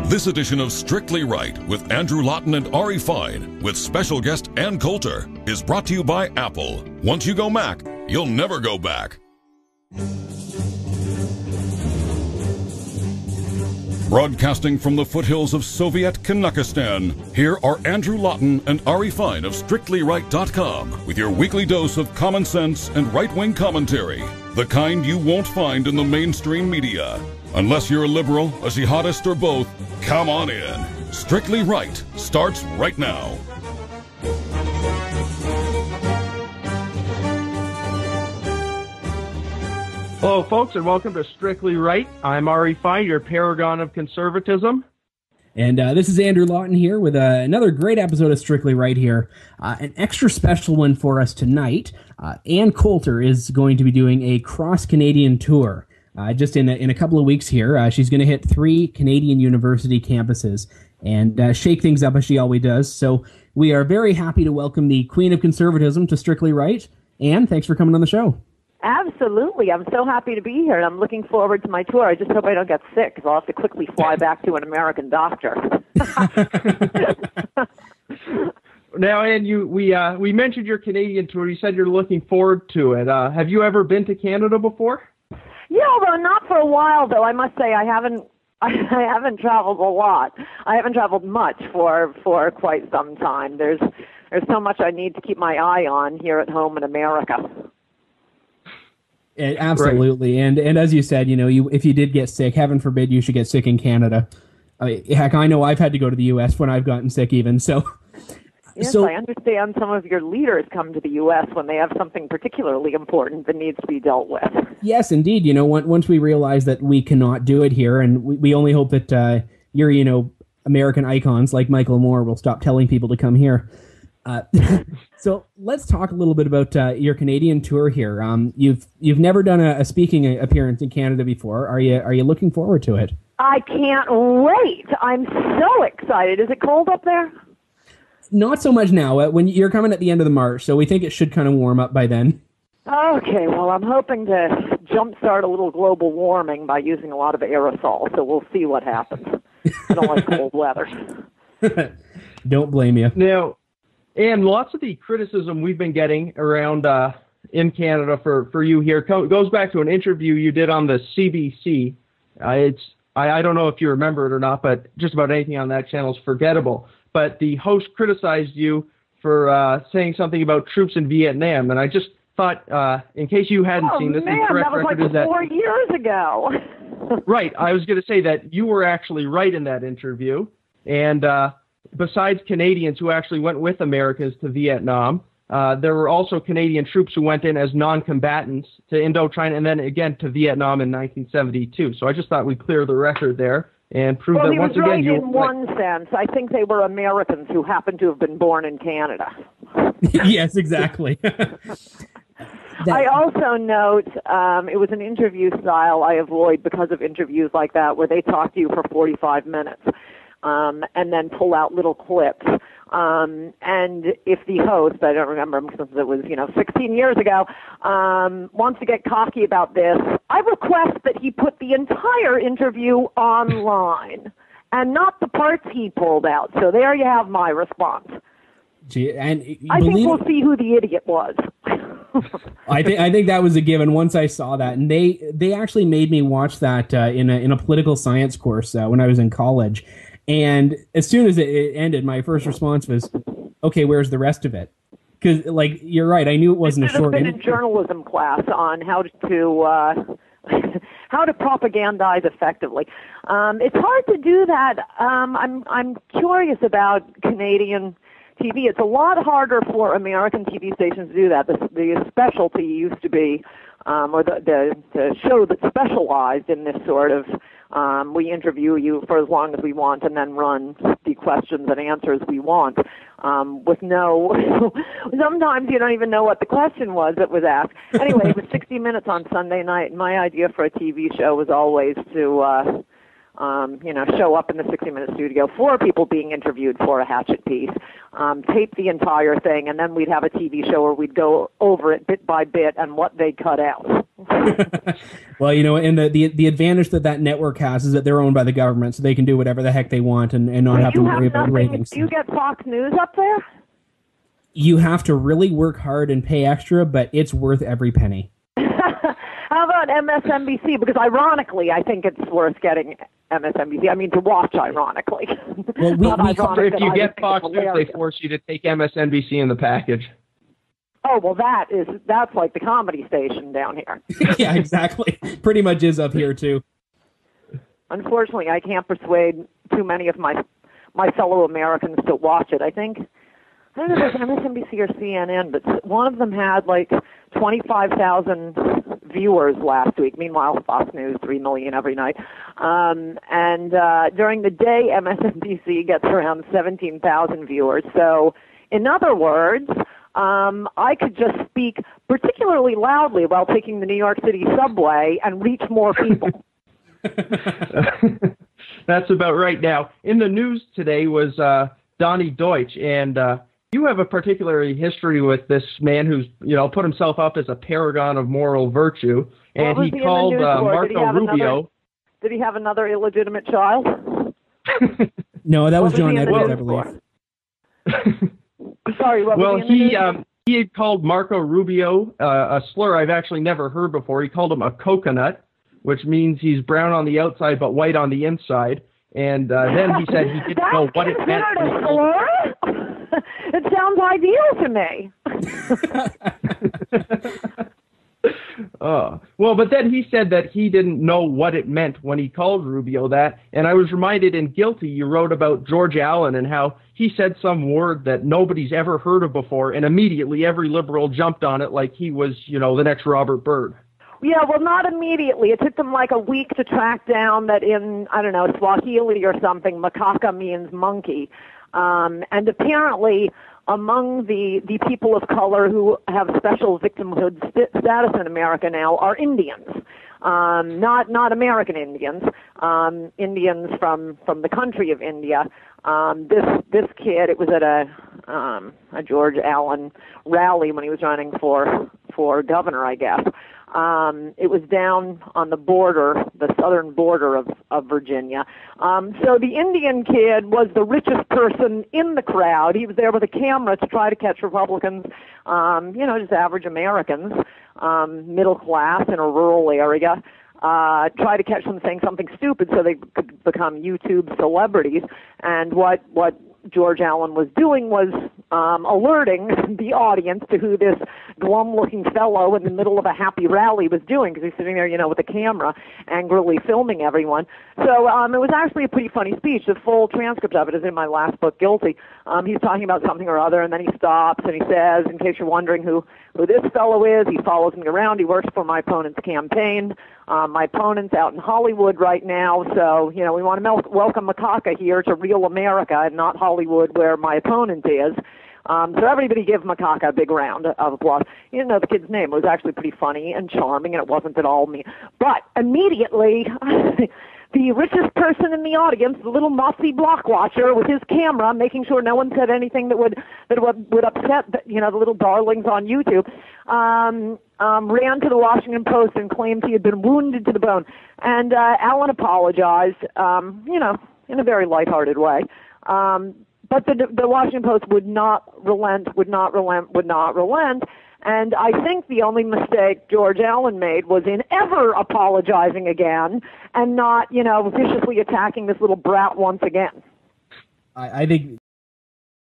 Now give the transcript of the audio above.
This edition of Strictly Right with Andrew Lawton and Ari Fine with special guest Ann Coulter is brought to you by Apple. Once you go Mac, you'll never go back. Broadcasting from the foothills of Soviet Kazakhstan, here are Andrew Lawton and Ari Fine of StrictlyRight.com with your weekly dose of common sense and right-wing commentary, the kind you won't find in the mainstream media. Unless you're a liberal, a jihadist, or both, come on in. Strictly Right starts right now. Hello, folks, and welcome to Strictly Right. I'm Ari Fine, your paragon of conservatism. And this is Andrew Lawton here with another great episode of Strictly Right here. An extra special one for us tonight. Ann Coulter is going to be doing a cross-Canadian tour. Just in a couple of weeks here. She's going to hit 3 Canadian university campuses and shake things up as she always does. So we are very happy to welcome the Queen of Conservatism to Strictly Right. Ann, thanks for coming on the show. Absolutely. I'm so happy to be here, and I'm looking forward to my tour. I just hope I don't get sick, because I'll have to quickly fly back to an American doctor. Now, Ann, we mentioned your Canadian tour. You said you're looking forward to it. Have you ever been to Canada before? Yeah, although not for a while, though. I must say I haven't traveled a lot. I haven't traveled much for quite some time. There's so much I need to keep my eye on here at home in America. Absolutely, right. And as you said, if you did get sick, heaven forbid you should get sick in Canada. Heck, I know I've had to go to the U.S. when I've gotten sick even, so... Yes, I understand some of your leaders come to the U.S. when they have something particularly important that needs to be dealt with. Yes, indeed. Once we realize that we cannot do it here, and we only hope that your, American icons like Michael Moore will stop telling people to come here. So let's talk a little bit about your Canadian tour here. You've never done a speaking appearance in Canada before. Are you looking forward to it? I can't wait. I'm so excited. Is it cold up there? Not so much now. When you're coming at the end of the March, so we think it should kind of warm up by then. Okay, well, I'm hoping to jumpstart a little global warming by using a lot of aerosol, so we'll see what happens. I don't like cold weather. Don't blame you. Now, and lots of the criticism we've been getting around in Canada for you here goes back to an interview you did on the CBC. I don't know if you remember it or not, but just about anything on that channel is forgettable. But the host criticized you for saying something about troops in Vietnam, and I just thought, in case you hadn't seen this, the correct record is that... that was like 4 years ago. Right, I was going to say that you were actually right in that interview, and besides Canadians who actually went with Americans to Vietnam, there were also Canadian troops who went in as non-combatants to Indochina and then again to Vietnam in 1972. So I just thought we'd clear the record there and prove that once again you... Well, he was right in one sense. I think they were Americans who happened to have been born in Canada. Yes, exactly. I also note it was an interview style I avoid because of interviews like that where they talk to you for 45 minutes and then pull out little clips. And if the host, I don't remember since it was, 16 years ago, wants to get cocky about this, I request that he put the entire interview online and not the parts he pulled out. So there you have my response. Gee, and I think we'll see who the idiot was. I think that was a given once I saw that, and they actually made me watch that in a political science course when I was in college. And as soon as it ended, my first response was, "Okay, where's the rest of it?" Because, you're right, I knew it wasn't a short. It should have been a journalism class on how to how to propagandize effectively. It's hard to do that. I'm curious about Canadian TV. It's a lot harder for American TV stations to do that. The specialty used to be, or the show that specialized in this sort of, we interview you for as long as we want and then run the questions and answers we want, with no, sometimes you don't even know what the question was that was asked. Anyway, it was 60 Minutes on Sunday night, and my idea for a TV show was always to, show up in the 60-minute studio, 4 people being interviewed for a hatchet piece, tape the entire thing, and then we'd have a TV show where we'd go over it bit by bit and what they cut out. Well, and the advantage that network has is that they're owned by the government, so they can do whatever the heck they want and not have to worry about ratings. Do you get Fox News up there? You have to really work hard and pay extra, but it's worth every penny. How about MSNBC? Because ironically, I think it's worth getting MSNBC. I mean, to watch, ironically. Well, if you get Fox News, they force you to take MSNBC in the package. Oh, well, that's like the comedy station down here. Yeah, exactly. Pretty much is up here, too. Unfortunately, I can't persuade too many of my fellow Americans to watch it. I don't know if it was MSNBC or CNN, but one of them had like 25,000 viewers last week. Meanwhile, Fox News, 3 million every night. And during the day, MSNBC gets around 17,000 viewers. So, in other words, I could just speak particularly loudly while taking the New York City subway and reach more people. That's about right. Now, in the news today was Donnie Deutsch, and you have a particular history with this man who's, put himself up as a paragon of moral virtue, and he called Marco Rubio. Did he have another illegitimate child? No, that was John Edwards, I believe. Sorry, what was he had called Marco Rubio a slur I've actually never heard before. He called him a coconut, which means he's brown on the outside but white on the inside. And then he said he didn't know what it meant. A slur? It sounds ideal to me. Well, but then he said that he didn't know what it meant when he called Rubio that, and I was reminded in Guilty you wrote about George Allen and how he said some word that nobody's ever heard of before, and immediately every liberal jumped on it like he was, the next Robert Byrd. Yeah, well, not immediately. It took them like a week to track down that in, I don't know, Swahili or something, macaca means monkey. And apparently, among the people of color who have special victimhood status in America now are Indians, not American Indians, Indians from the country of India. This kid, it was at a George Allen rally when he was running for governor, I guess. It was down on the border, the southern border of Virginia. So the Indian kid was the richest person in the crowd. He was there with a camera to try to catch Republicans, just average Americans, middle class in a rural area. Try to catch them saying something stupid so they could become YouTube celebrities. And what George Allen was doing was alerting the audience to who this glum-looking fellow in the middle of a happy rally was doing, because he's sitting there, with a camera, angrily filming everyone. So it was actually a pretty funny speech. The full transcript of it is in my last book, Guilty. He's talking about something or other, and then he stops and he says, in case you're wondering who this fellow is, he follows me around. He works for my opponent's campaign. My opponent's out in Hollywood right now, so, we want to welcome Macaca here to real America and not Hollywood where my opponent is. So everybody give Macaca a big round of applause. You know the kid's name. It was actually pretty funny and charming, and it wasn't at all me. But immediately, the richest person in the audience, the little mossy block watcher with his camera, making sure no one said anything that would upset the little darlings on YouTube, ran to the Washington Post and claimed he had been wounded to the bone. And Allen apologized, in a very lighthearted way. But the Washington Post would not relent. And I think the only mistake George Allen made was in ever apologizing again and not, viciously attacking this little brat once again. I think